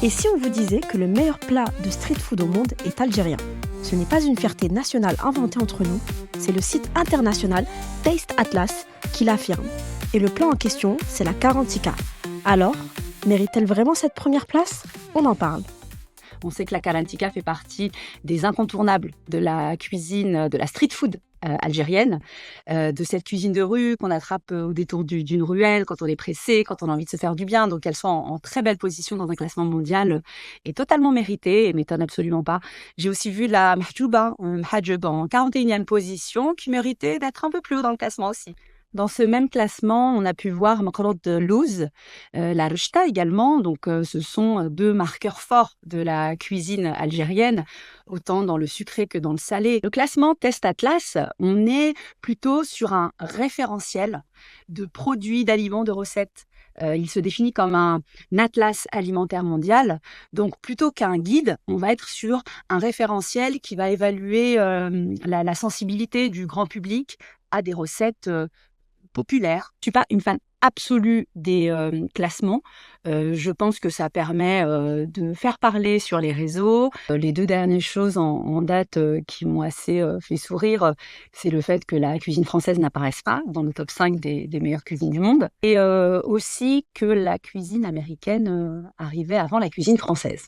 Et si on vous disait que le meilleur plat de street food au monde est algérien? Ce n'est pas une fierté nationale inventée entre nous, c'est le site international Taste Atlas qui l'affirme. Et le plat en question, c'est la karantika. Alors, mérite-t-elle vraiment cette première place? On en parle. On sait que la karantika fait partie des incontournables de la cuisine, de la street food algérienne, de cette cuisine de rue qu'on attrape au détour d'une ruelle, quand on est pressé, quand on a envie de se faire du bien. Donc, elles sont en très belle position dans un classement mondial et totalement mérité et m'étonne absolument pas. J'ai aussi vu la mahjouba, mahjoub en 41e position, qui méritait d'être un peu plus haut dans le classement aussi. Dans ce même classement, on a pu voir Makrot de Louz, la Rushta également. Donc, ce sont deux marqueurs forts de la cuisine algérienne, autant dans le sucré que dans le salé. Le classement Test Atlas, on est plutôt sur un référentiel de produits, d'aliments, de recettes. Il se définit comme un atlas alimentaire mondial. Donc, plutôt qu'un guide, on va être sur un référentiel qui va évaluer la sensibilité du grand public à des recettes populaire. Je suis pas une fan absolue des classements. Je pense que ça permet de faire parler sur les réseaux. Les 2 dernières choses en date qui m'ont assez fait sourire, c'est le fait que la cuisine française n'apparaisse pas dans le top 5 des meilleures cuisines du monde et aussi que la cuisine américaine arrivait avant la cuisine française.